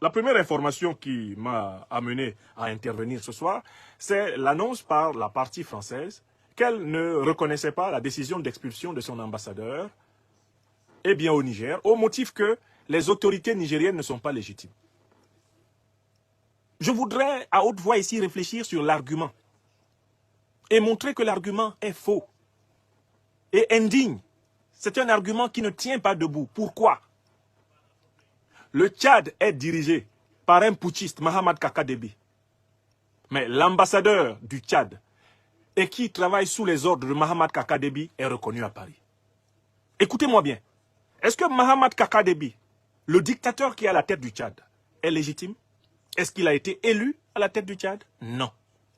La première information qui m'a amené à intervenir ce soir, c'est l'annonce par la partie française qu'elle ne reconnaissait pas la décision d'expulsion de son ambassadeur au Niger, au motif que les autorités nigériennes ne sont pas légitimes. Je voudrais à haute voix ici réfléchir sur l'argument et montrer que l'argument est faux et indigne. C'est un argument qui ne tient pas debout. Pourquoi? Le Tchad est dirigé par un putschiste, Mahamat Kaka Déby. Mais l'ambassadeur du Tchad et qui travaille sous les ordres de Mahamat Kaka Déby est reconnu à Paris. Écoutez-moi bien. Est-ce que Mahamat Kaka Déby, le dictateur qui est à la tête du Tchad, est légitime? Est-ce qu'il a été élu à la tête du Tchad? Non.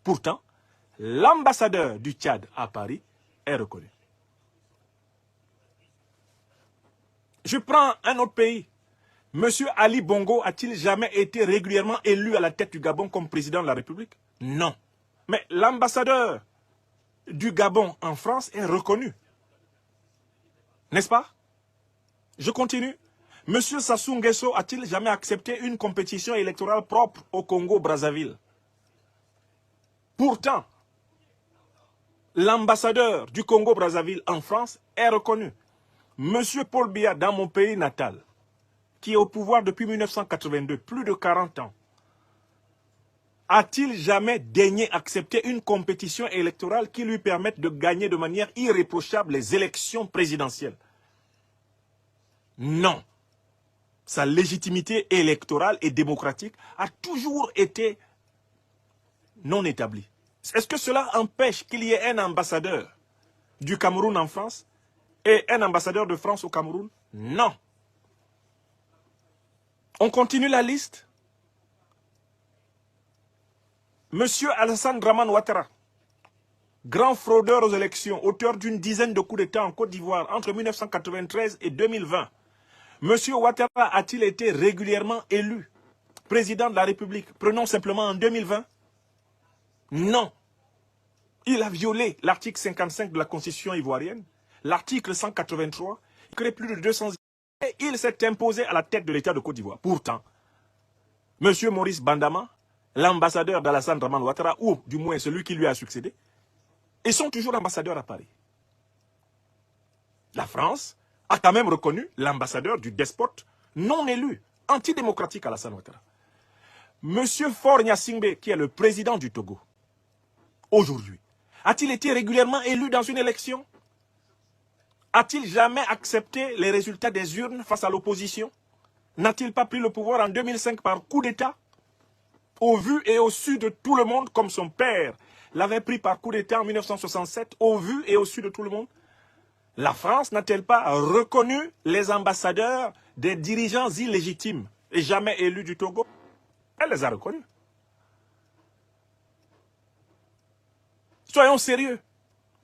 Pourtant, l'ambassadeur du Tchad à Paris est reconnu. Je prends un autre pays. Monsieur Ali Bongo a-t-il jamais été régulièrement élu à la tête du Gabon comme président de la République? Non. Mais l'ambassadeur du Gabon en France est reconnu. N'est-ce pas? Je continue. Monsieur Sassou Nguesso a-t-il jamais accepté une compétition électorale propre au Congo-Brazzaville? Pourtant, l'ambassadeur du Congo-Brazzaville en France est reconnu. Monsieur Paul Biya, dans mon pays natal, qui est au pouvoir depuis 1982, plus de 40 ans, a-t-il jamais daigné accepter une compétition électorale qui lui permette de gagner de manière irréprochable les élections présidentielles? Non. Sa légitimité électorale et démocratique a toujours été non établie. Est-ce que cela empêche qu'il y ait un ambassadeur du Cameroun en France et un ambassadeur de France au Cameroun? Non. On continue la liste. Monsieur Alassane Dramane Ouattara, grand fraudeur aux élections, auteur d'une dizaine de coups d'État en Côte d'Ivoire entre 1993 et 2020. Monsieur Ouattara a-t-il été régulièrement élu président de la République? Prenons simplement en 2020. Non. Il a violé l'article 55 de la Constitution ivoirienne, l'article 183, il crée plus de 200 et il s'est imposé à la tête de l'État de Côte d'Ivoire. Pourtant, M. Maurice Bandama, l'ambassadeur d'Alassane Dramane Ouattara, ou du moins celui qui lui a succédé, ils sont toujours ambassadeurs à Paris. La France a quand même reconnu l'ambassadeur du despote non élu, antidémocratique Alassane Ouattara. M. Faure Gnassingbé, qui est le président du Togo, aujourd'hui, a-t-il été régulièrement élu dans une élection? A-t-il jamais accepté les résultats des urnes face à l'opposition? N'a-t-il pas pris le pouvoir en 2005 par coup d'État? Au vu et au su de tout le monde, comme son père l'avait pris par coup d'État en 1967, au vu et au su de tout le monde? La France n'a-t-elle pas reconnu les ambassadeurs des dirigeants illégitimes et jamais élus du Togo? Elle les a reconnus. Soyons sérieux.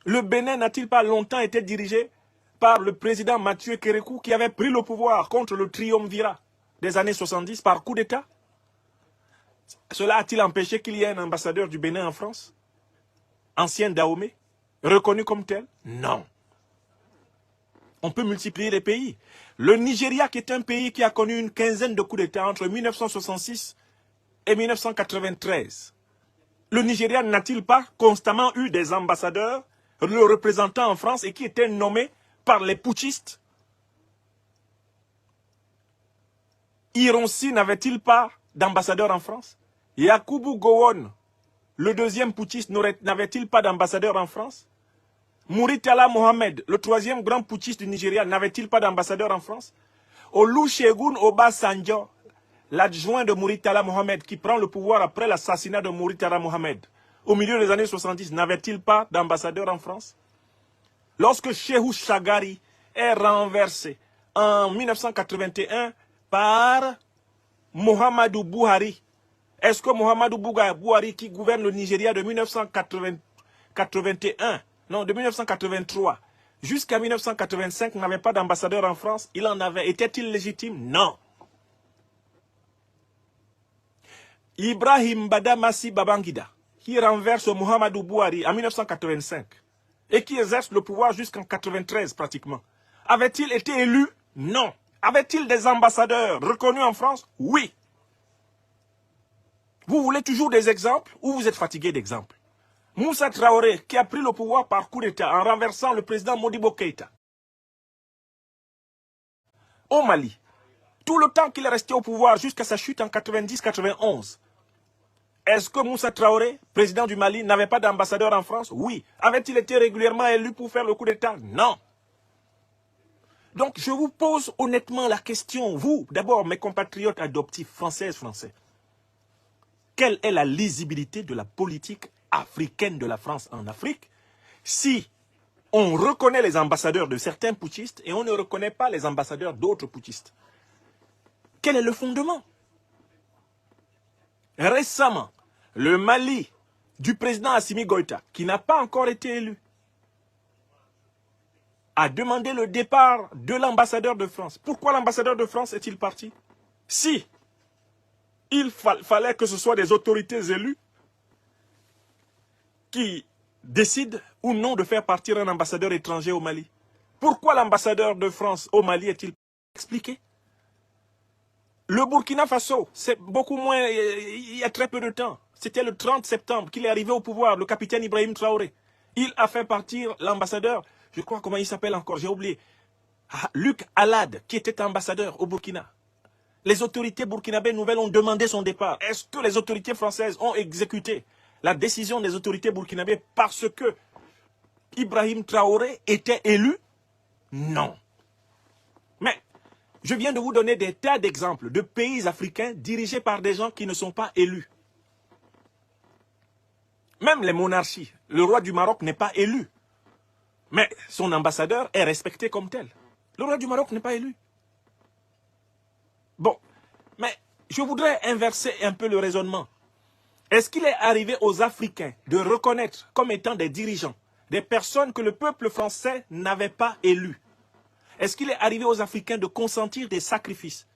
Le Bénin n'a-t-il pas longtemps été dirigé par le président Mathieu Kérékou qui avait pris le pouvoir contre le triumvirat des années 70 par coup d'État? Cela a-t-il empêché qu'il y ait un ambassadeur du Bénin en France? Ancien Dahomey? Reconnu comme tel? Non. On peut multiplier les pays. Le Nigeria, qui est un pays qui a connu une quinzaine de coups d'État entre 1966 et 1993. Le Nigeria n'a-t-il pas constamment eu des ambassadeurs, le représentant en France, et qui étaient nommés par les putschistes? Ironsi n'avait-il pas d'ambassadeur en France? Yakubu Gowon, le deuxième putschiste, n'avait-il pas d'ambassadeur en France? Mouritala Mohamed, le troisième grand putschiste du Nigeria, n'avait-il pas d'ambassadeur en France? Olusegun Obasanjo, l'adjoint de Mouritala Mohamed, qui prend le pouvoir après l'assassinat de Mouritala Mohamed, au milieu des années 70, n'avait-il pas d'ambassadeur en France? Lorsque Cheikhou Chagari est renversé en 1981 par Muhammadu Buhari, est-ce que Muhammadu Buhari, qui gouverne le Nigeria de 1981, non, de 1983 jusqu'à 1985, n'avait pas d'ambassadeur en France? Il en avait. Était-il légitime? Non. Ibrahim Badamassi Babangida, qui renverse Muhammadu Buhari en 1985 et qui exerce le pouvoir jusqu'en 1993 pratiquement, avait-il été élu? Non. Avait-il des ambassadeurs reconnus en France? Oui. donnez toujours des exemples ou vous êtes fatigué d'exemples. Moussa Traoré, qui a pris le pouvoir par coup d'État en renversant le président Modibo Keïta. Au Mali, tout le temps qu'il est resté au pouvoir jusqu'à sa chute en 90-91, est-ce que Moussa Traoré, président du Mali, n'avait pas d'ambassadeur en France? Oui. Avait-il été régulièrement élu pour faire le coup d'État? Non. Donc, je vous pose honnêtement la question, vous, d'abord, mes compatriotes adoptifs, français. Quelle est la lisibilité de la politique africaine de la France en Afrique si on reconnaît les ambassadeurs de certains putschistes et on ne reconnaît pas les ambassadeurs d'autres putschistes? Quel est le fondement? Récemment, le Mali du président Assimi Goïta, qui n'a pas encore été élu, a demandé le départ de l'ambassadeur de France. Pourquoi l'ambassadeur de France est-il parti? Si il fallait que ce soit des autorités élues qui décident ou non de faire partir un ambassadeur étranger au Mali. Pourquoi l'ambassadeur de France au Mali est-il expliqué? Le Burkina Faso, c'est beaucoup moins, il y a très peu de temps. C'était le 30 septembre qu'il est arrivé au pouvoir, le capitaine Ibrahim Traoré. Il a fait partir l'ambassadeur, je crois comment il s'appelle encore, j'ai oublié. Luc Alad, qui était ambassadeur au Burkina. Les autorités burkinabées nouvelles ont demandé son départ. Est-ce que les autorités françaises ont exécuté la décision des autorités burkinabées parce que Ibrahim Traoré était élu? Non. Mais je viens de vous donner des tas d'exemples de pays africains dirigés par des gens qui ne sont pas élus. Même les monarchies, le roi du Maroc n'est pas élu. Mais son ambassadeur est respecté comme tel. Le roi du Maroc n'est pas élu. Bon, mais je voudrais inverser un peu le raisonnement. Est-ce qu'il est arrivé aux Africains de reconnaître comme étant des dirigeants, des personnes que le peuple français n'avait pas élues? Est-ce qu'il est arrivé aux Africains de consentir des sacrifices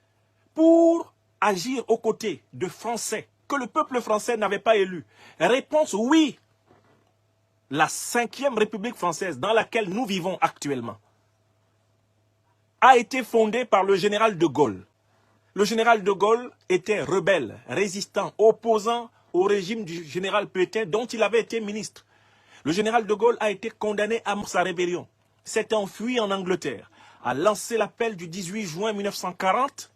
pour agir aux côtés de Français que le peuple français n'avait pas élus? Réponse oui. La 5e République française dans laquelle nous vivons actuellement a été fondée par le général de Gaulle. Le général de Gaulle était rebelle, résistant, opposant au régime du général Pétain dont il avait été ministre. Le général de Gaulle a été condamné à sa rébellion, s'est enfui en Angleterre, a lancé l'appel du 18 juin 1940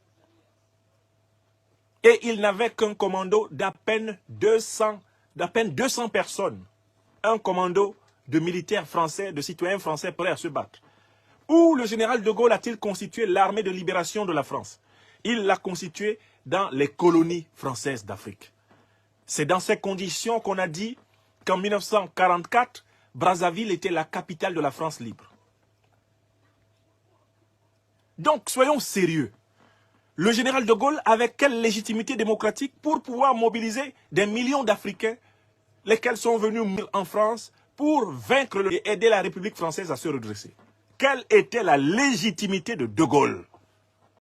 et il n'avait qu'un commando d'à peine 200 personnes. Un commando de militaires français, de citoyens français prêts à se battre. Où le général de Gaulle a-t-il constitué l'armée de libération de la France? Il l'a constituée dans les colonies françaises d'Afrique. C'est dans ces conditions qu'on a dit qu'en 1944, Brazzaville était la capitale de la France libre. Donc, soyons sérieux. Le général de Gaulle avait quelle légitimité démocratique pour pouvoir mobiliser des millions d'Africains, lesquels sont venus en France pour vaincre et aider la République française à se redresser? Quelle était la légitimité de Gaulle?